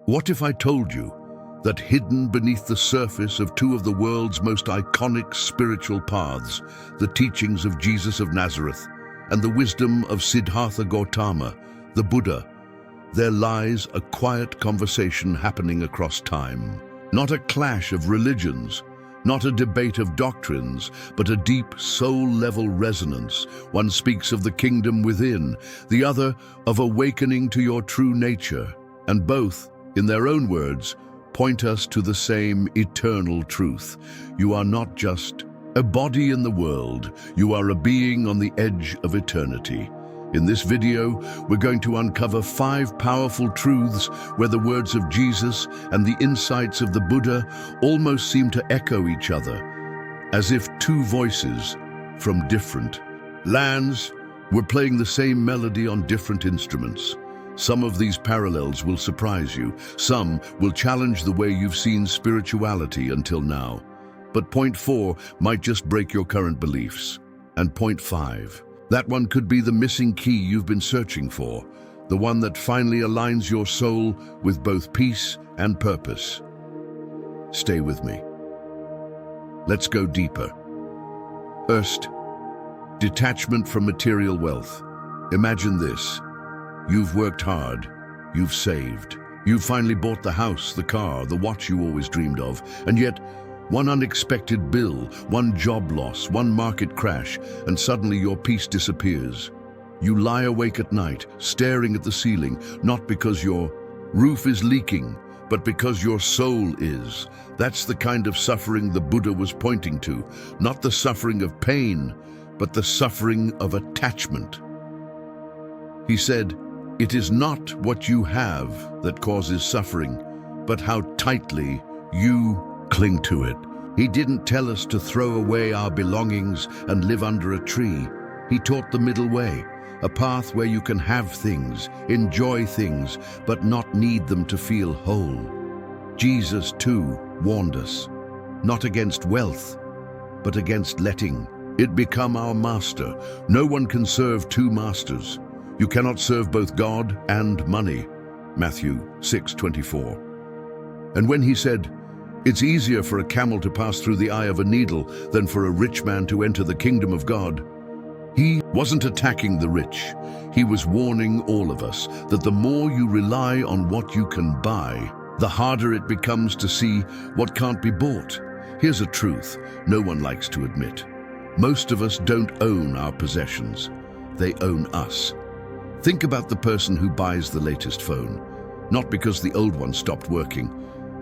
What if I told you that hidden beneath the surface of two of the world's most iconic spiritual paths, the teachings of Jesus of Nazareth and the wisdom of Siddhartha Gautama, the Buddha, there lies a quiet conversation happening across time. Not a clash of religions, not a debate of doctrines, but a deep soul-level resonance. One speaks of the kingdom within, the other of awakening to your true nature, and both, in their own words, point us to the same eternal truth. You are not just a body in the world, you are a being on the edge of eternity. In this video, we're going to uncover 5 powerful truths where the words of Jesus and the insights of the Buddha almost seem to echo each other, as if two voices from different lands were playing the same melody on different instruments. Some of these parallels will surprise you, some will challenge the way you've seen spirituality until now. But point 4 might just break your current beliefs. And point 5, that one could be the missing key you've been searching for, the one that finally aligns your soul with both peace and purpose. Stay with me. Let's go deeper. First, detachment from material wealth. Imagine this. You've worked hard, you've saved, you've finally bought the house, the car, the watch you always dreamed of, and yet one unexpected bill, one job loss, one market crash, and suddenly your peace disappears. You lie awake at night, staring at the ceiling, not because your roof is leaking, but because your soul is. That's the kind of suffering the Buddha was pointing to, not the suffering of pain, but the suffering of attachment. He said, "It is not what you have that causes suffering, but how tightly you cling to it." He didn't tell us to throw away our belongings and live under a tree. He taught the middle way, a path where you can have things, enjoy things, but not need them to feel whole. Jesus, too, warned us, not against wealth, but against letting it become our master. No one can serve two masters. You cannot serve both God and money. Matthew 6:24. And when he said, "It's easier for a camel to pass through the eye of a needle than for a rich man to enter the kingdom of God," he wasn't attacking the rich. He was warning all of us that the more you rely on what you can buy, the harder it becomes to see what can't be bought. Here's a truth no one likes to admit. Most of us don't own our possessions. They own us. Think about the person who buys the latest phone, not because the old one stopped working,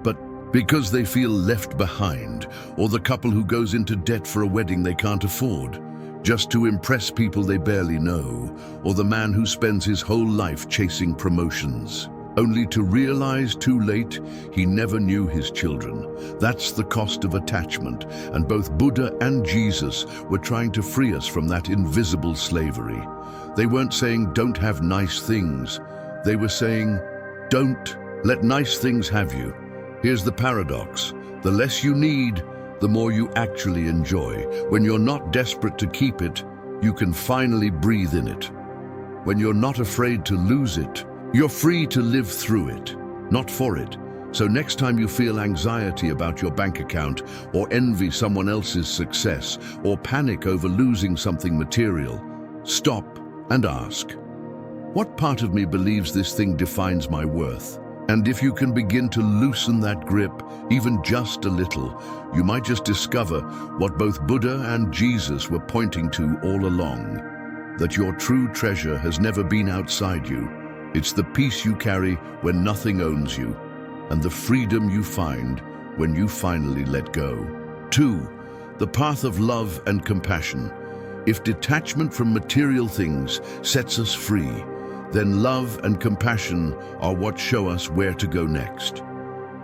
but because they feel left behind, or the couple who goes into debt for a wedding they can't afford, just to impress people they barely know, or the man who spends his whole life chasing promotions, only to realize too late he never knew his children. That's the cost of attachment, and both Buddha and Jesus were trying to free us from that invisible slavery. They weren't saying don't have nice things. They were saying don't let nice things have you. Here's the paradox. The less you need, the more you actually enjoy. When you're not desperate to keep it, you can finally breathe in it. When you're not afraid to lose it, you're free to live through it, not for it. So next time you feel anxiety about your bank account, or envy someone else's success, or panic over losing something material, stop and ask, what part of me believes this thing defines my worth? And if you can begin to loosen that grip, even just a little, you might just discover what both Buddha and Jesus were pointing to all along, that your true treasure has never been outside you. It's the peace you carry when nothing owns you, and the freedom you find when you finally let go. 2. The path of love and compassion. If detachment from material things sets us free, then love and compassion are what show us where to go next.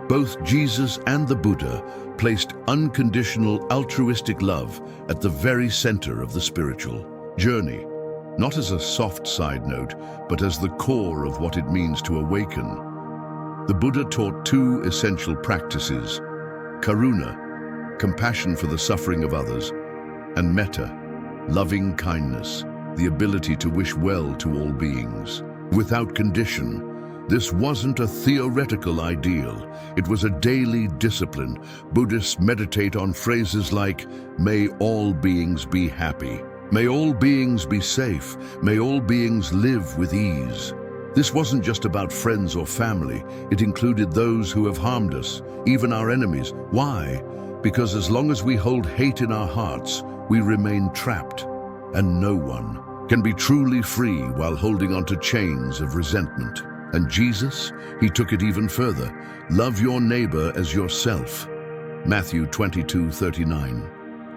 Both Jesus and the Buddha placed unconditional altruistic love at the very center of the spiritual journey, not as a soft side note, but as the core of what it means to awaken. The Buddha taught 2 essential practices: karuna, compassion for the suffering of others, and metta, loving kindness, the ability to wish well to all beings, without condition. This wasn't a theoretical ideal. It was a daily discipline. Buddhists meditate on phrases like, "May all beings be happy. May all beings be safe. May all beings live with ease." This wasn't just about friends or family. It included those who have harmed us, even our enemies. Why? Because as long as we hold hate in our hearts, we remain trapped, and no one can be truly free while holding on to chains of resentment. And Jesus, he took it even further. Love your neighbor as yourself. Matthew 22:39.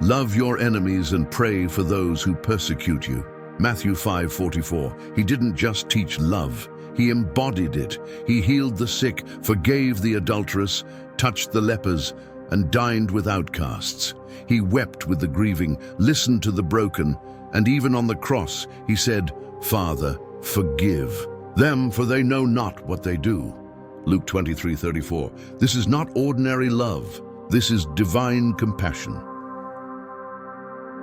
Love your enemies and pray for those who persecute you. Matthew 5:44. He didn't just teach love, he embodied it. He healed the sick, forgave the adulterous, touched the lepers, and dined with outcasts. He wept with the grieving, listened to the broken, and even on the cross, he said, "Father, forgive them, for they know not what they do." Luke 23:34. This is not ordinary love. This is divine compassion.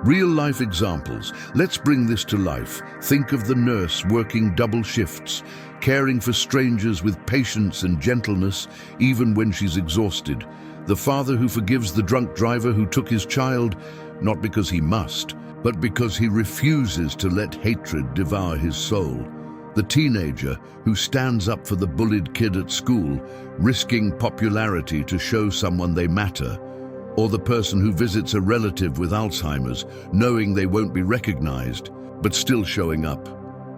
Real-life examples. Let's bring this to life. Think of the nurse working double shifts, caring for strangers with patience and gentleness, even when she's exhausted. The father who forgives the drunk driver who took his child, not because he must, but because he refuses to let hatred devour his soul. The teenager who stands up for the bullied kid at school, risking popularity to show someone they matter. Or the person who visits a relative with Alzheimer's, knowing they won't be recognized, but still showing up.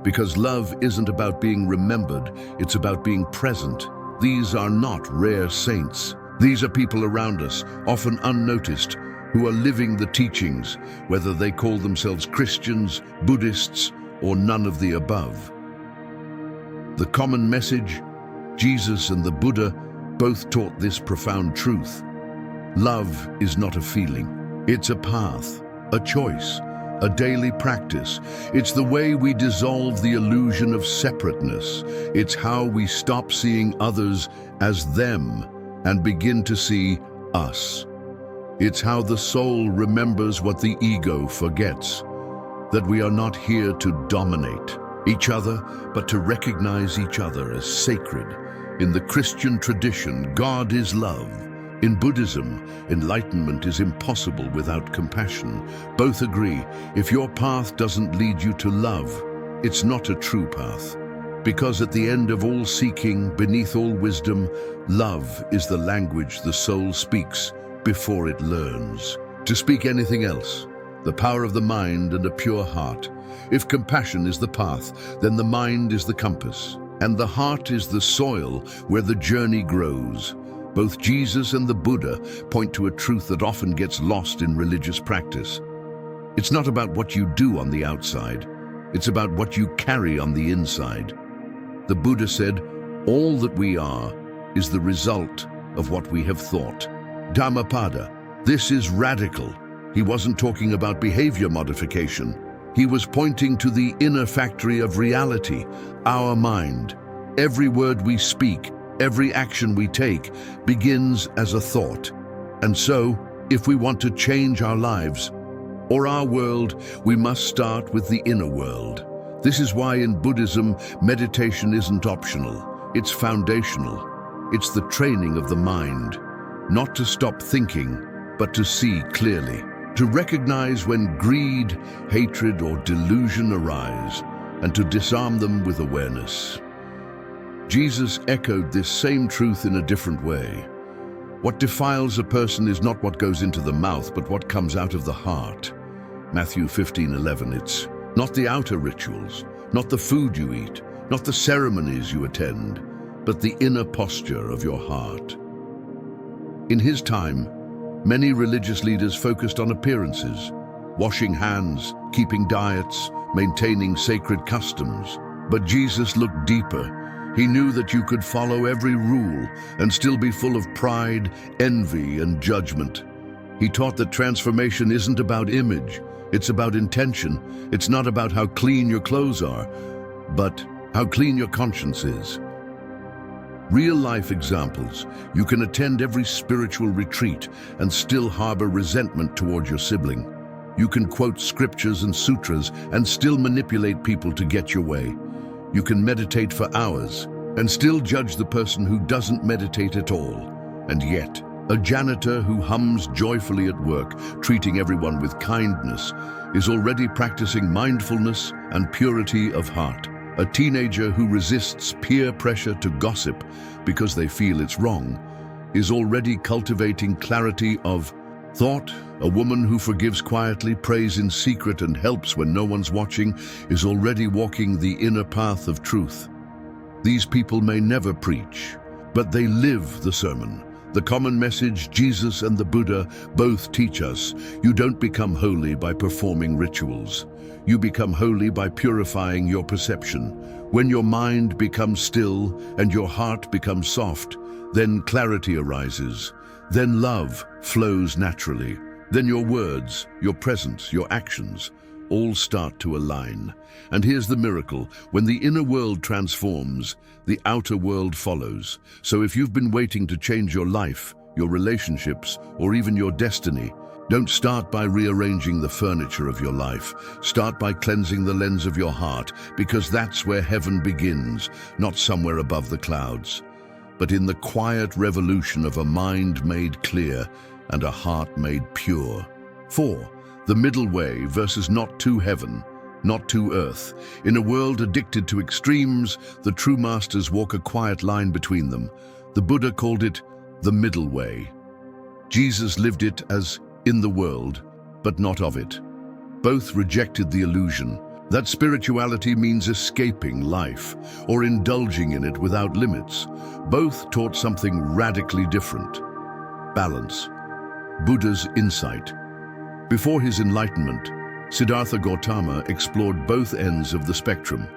Because love isn't about being remembered, it's about being present. These are not rare saints. These are people around us, often unnoticed, who are living the teachings, whether they call themselves Christians, Buddhists, or none of the above. The common message: Jesus and the Buddha both taught this profound truth. Love is not a feeling. It's a path, a choice, a daily practice. It's the way we dissolve the illusion of separateness. It's how we stop seeing others as them and begin to see us. It's how the soul remembers what the ego forgets, that we are not here to dominate each other, but to recognize each other as sacred. In the Christian tradition, God is love. In Buddhism, enlightenment is impossible without compassion. Both agree, if your path doesn't lead you to love, it's not a true path. Because at the end of all seeking, beneath all wisdom, love is the language the soul speaks before it learns to speak anything else. The power of the mind and a pure heart. If compassion is the path, then the mind is the compass, and the heart is the soil where the journey grows. Both Jesus and the Buddha point to a truth that often gets lost in religious practice. It's not about what you do on the outside, it's about what you carry on the inside. The Buddha said, all that we are is the result of what we have thought. Dhammapada. This is radical. He wasn't talking about behavior modification. He was pointing to the inner factory of reality, our mind. Every word we speak, every action we take begins as a thought. And so, if we want to change our lives or our world, we must start with the inner world. This is why in Buddhism, meditation isn't optional. It's foundational. It's the training of the mind, not to stop thinking, but to see clearly, to recognize when greed, hatred, or delusion arise, and to disarm them with awareness. Jesus echoed this same truth in a different way. What defiles a person is not what goes into the mouth, but what comes out of the heart. Matthew 15:11. It's not the outer rituals, not the food you eat, not the ceremonies you attend, but the inner posture of your heart. In his time, many religious leaders focused on appearances, washing hands, keeping diets, maintaining sacred customs. But Jesus looked deeper. He knew that you could follow every rule and still be full of pride, envy, and judgment. He taught that transformation isn't about image, it's about intention. It's not about how clean your clothes are, but how clean your conscience is. Real-life examples. You can attend every spiritual retreat and still harbor resentment toward your sibling. You can quote scriptures and sutras and still manipulate people to get your way. You can meditate for hours and still judge the person who doesn't meditate at all. And yet, a janitor who hums joyfully at work, treating everyone with kindness, is already practicing mindfulness and purity of heart. A teenager who resists peer pressure to gossip because they feel it's wrong is already cultivating clarity of thought. A woman who forgives quietly, prays in secret, and helps when no one's watching is already walking the inner path of truth. These people may never preach, but they live the sermon. The common message Jesus and the Buddha both teach us: you don't become holy by performing rituals. You become holy by purifying your perception. When your mind becomes still and your heart becomes soft, then clarity arises. Then love flows naturally. Then your words, your presence, your actions all start to align. And here's the miracle: when the inner world transforms, the outer world follows. So if you've been waiting to change your life, your relationships, or even your destiny, don't start by rearranging the furniture of your life. Start by cleansing the lens of your heart, because that's where heaven begins, not somewhere above the clouds, but in the quiet revolution of a mind made clear and a heart made pure. 4. The middle way versus not to heaven, not to earth. In a world addicted to extremes, the true masters walk a quiet line between them. The Buddha called it the middle way. Jesus lived it as in the world, but not of it. Both rejected the illusion that spirituality means escaping life or indulging in it without limits. Both taught something radically different: balance. Buddha's insight. Before his enlightenment, Siddhartha Gautama explored both ends of the spectrum.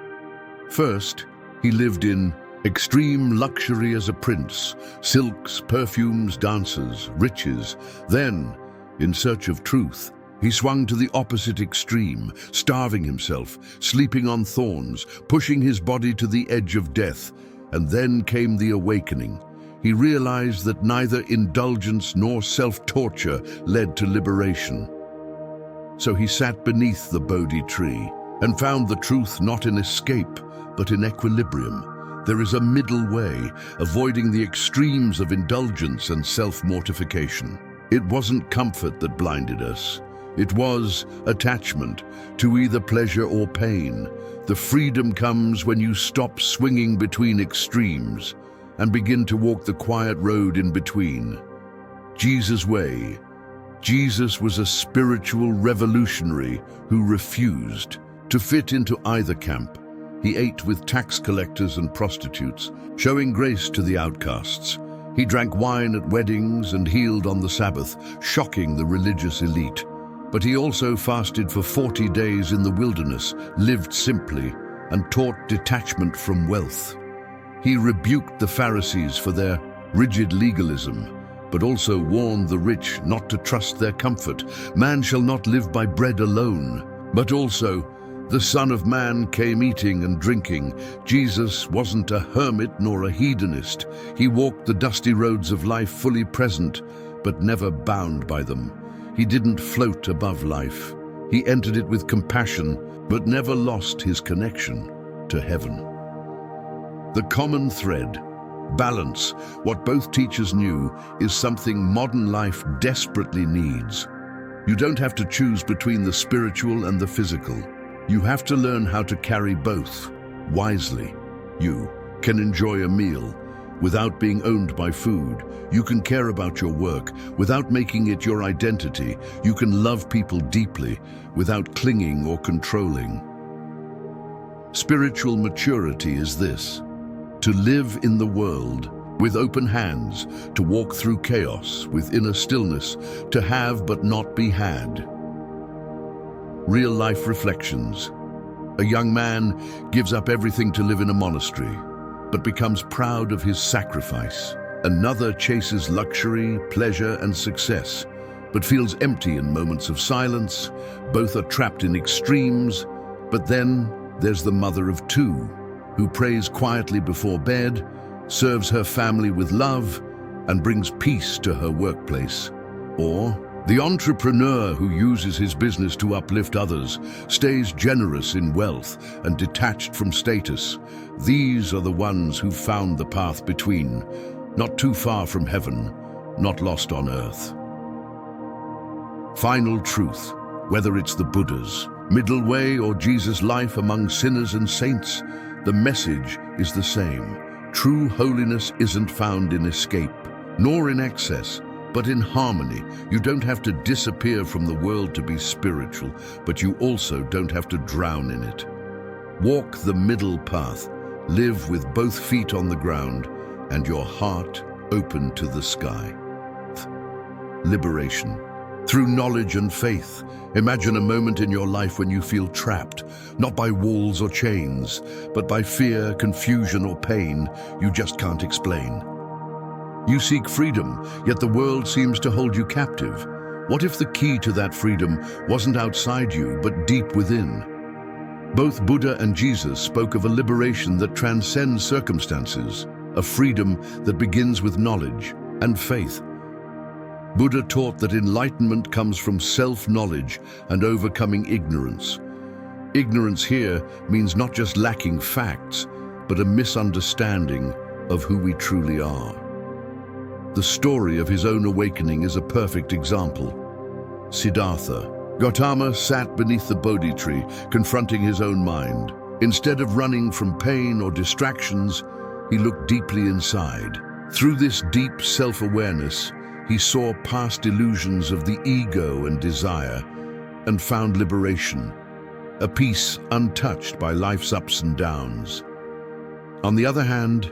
First, he lived in extreme luxury as a prince: silks, perfumes, dances, riches. Then, in search of truth, he swung to the opposite extreme, starving himself, sleeping on thorns, pushing his body to the edge of death. And then came the awakening. He realized that neither indulgence nor self-torture led to liberation. So he sat beneath the Bodhi tree and found the truth not in escape, but in equilibrium. There is a middle way, avoiding the extremes of indulgence and self-mortification. It wasn't comfort that blinded us. It was attachment to either pleasure or pain. The freedom comes when you stop swinging between extremes and begin to walk the quiet road in between. Jesus' way. Jesus was a spiritual revolutionary who refused to fit into either camp. He ate with tax collectors and prostitutes, showing grace to the outcasts. He drank wine at weddings and healed on the Sabbath, shocking the religious elite. But he also fasted for 40 days in the wilderness, lived simply, and taught detachment from wealth. He rebuked the Pharisees for their rigid legalism, but also warned the rich not to trust their comfort. Man shall not live by bread alone, but also the Son of Man came eating and drinking. Jesus wasn't a hermit nor a hedonist. He walked the dusty roads of life fully present, but never bound by them. He didn't float above life. He entered it with compassion, but never lost his connection to heaven. The common thread, balance. What both teachers knew is something modern life desperately needs. You don't have to choose between the spiritual and the physical. You have to learn how to carry both wisely. You can enjoy a meal without being owned by food. You can care about your work without making it your identity. You can love people deeply without clinging or controlling. Spiritual maturity is this: to live in the world with open hands, to walk through chaos with inner stillness, to have but not be had. Real-life reflections. A young man gives up everything to live in a monastery, but becomes proud of his sacrifice. Another chases luxury, pleasure, and success, but feels empty in moments of silence. Both are trapped in extremes. But then there's the mother of two, who prays quietly before bed, serves her family with love, and brings peace to her workplace. Or The entrepreneur who uses his business to uplift others stays generous in wealth and detached from status. These are the ones who found the path between, not too far from heaven, not lost on earth. Final truth, whether it's the Buddha's middle way or Jesus' life among sinners and saints, the message is the same. True holiness isn't found in escape, nor in excess, but in harmony. You don't have to disappear from the world to be spiritual, but you also don't have to drown in it. Walk the middle path, live with both feet on the ground and your heart open to the sky. Liberation. Through knowledge and faith, imagine a moment in your life when you feel trapped, not by walls or chains, but by fear, confusion, or pain you just can't explain. You seek freedom, yet the world seems to hold you captive. What if the key to that freedom wasn't outside you, but deep within? Both Buddha and Jesus spoke of a liberation that transcends circumstances, a freedom that begins with knowledge and faith. Buddha taught that enlightenment comes from self-knowledge and overcoming ignorance. Ignorance here means not just lacking facts, but a misunderstanding of who we truly are. The story of his own awakening is a perfect example. Siddhartha. Gautama sat beneath the Bodhi tree, confronting his own mind. Instead of running from pain or distractions, he looked deeply inside. Through this deep self-awareness, he saw past illusions of the ego and desire and found liberation, a peace untouched by life's ups and downs. On the other hand,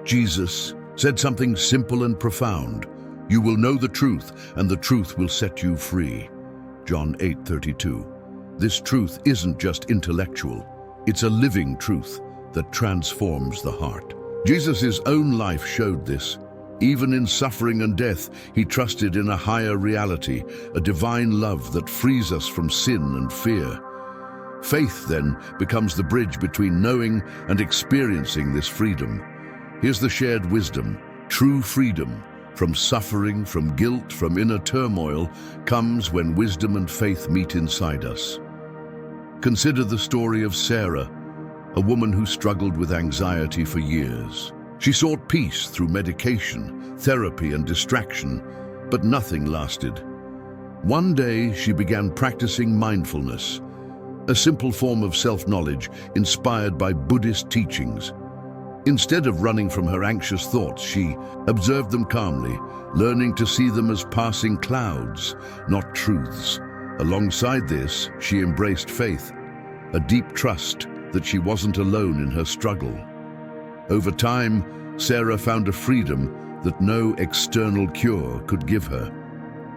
Jesus said something simple and profound. You will know the truth, and the truth will set you free. John 8:32. This truth isn't just intellectual, it's a living truth that transforms the heart. Jesus' own life showed this. Even in suffering and death, he trusted in a higher reality, a divine love that frees us from sin and fear. Faith, then, becomes the bridge between knowing and experiencing this freedom. Here's the shared wisdom. True freedom from suffering, from guilt, from inner turmoil, comes when wisdom and faith meet inside us. Consider the story of Sarah, a woman who struggled with anxiety for years. She sought peace through medication, therapy, and distraction, but nothing lasted. One day, she began practicing mindfulness, a simple form of self-knowledge inspired by Buddhist teachings. Instead of running from her anxious thoughts, she observed them calmly, learning to see them as passing clouds, not truths. Alongside this, she embraced faith, a deep trust that she wasn't alone in her struggle. Over time, Sarah found a freedom that no external cure could give her.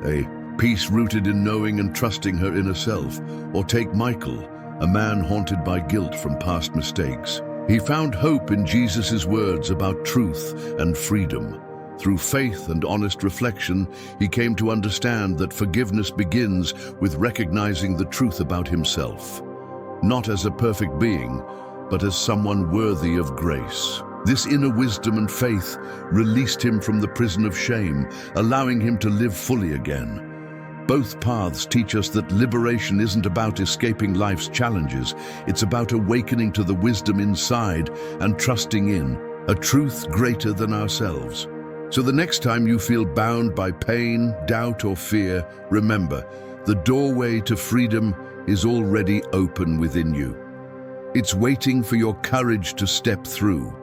A peace rooted in knowing and trusting her inner self. Or take Michael, a man haunted by guilt from past mistakes. He found hope in Jesus' words about truth and freedom. Through faith and honest reflection, he came to understand that forgiveness begins with recognizing the truth about himself, not as a perfect being, but as someone worthy of grace. This inner wisdom and faith released him from the prison of shame, allowing him to live fully again. Both paths teach us that liberation isn't about escaping life's challenges, it's about awakening to the wisdom inside and trusting in a truth greater than ourselves. So the next time you feel bound by pain, doubt, or fear, remember, the doorway to freedom is already open within you. It's waiting for your courage to step through,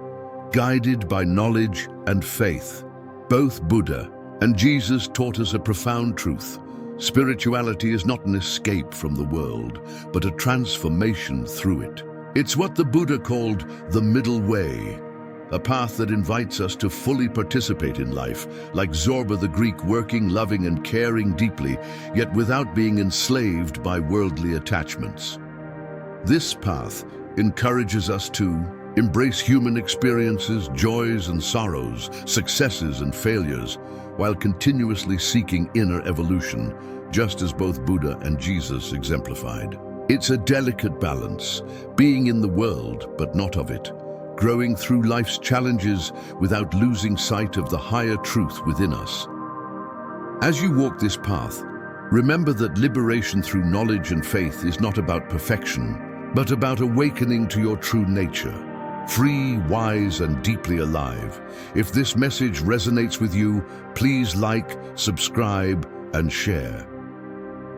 guided by knowledge and faith. Both Buddha and Jesus taught us a profound truth. Spirituality is not an escape from the world, but a transformation through it. It's what the Buddha called the middle way, a path that invites us to fully participate in life, like Zorba the Greek, working, loving, and caring deeply, yet without being enslaved by worldly attachments. This path encourages us to embrace human experiences, joys and sorrows, successes and failures, while continuously seeking inner evolution, just as both Buddha and Jesus exemplified. It's a delicate balance, being in the world but not of it, growing through life's challenges without losing sight of the higher truth within us. As you walk this path, Remember that liberation through knowledge and faith is not about perfection, but about awakening to your true nature. Free, wise, and deeply alive. If this message resonates with you, please like, subscribe, and share.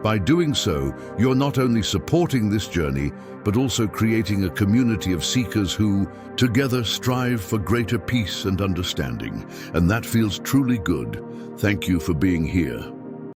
By doing so, you're not only supporting this journey, but also creating a community of seekers who, together, strive for greater peace and understanding. And that feels truly good. Thank you for being here.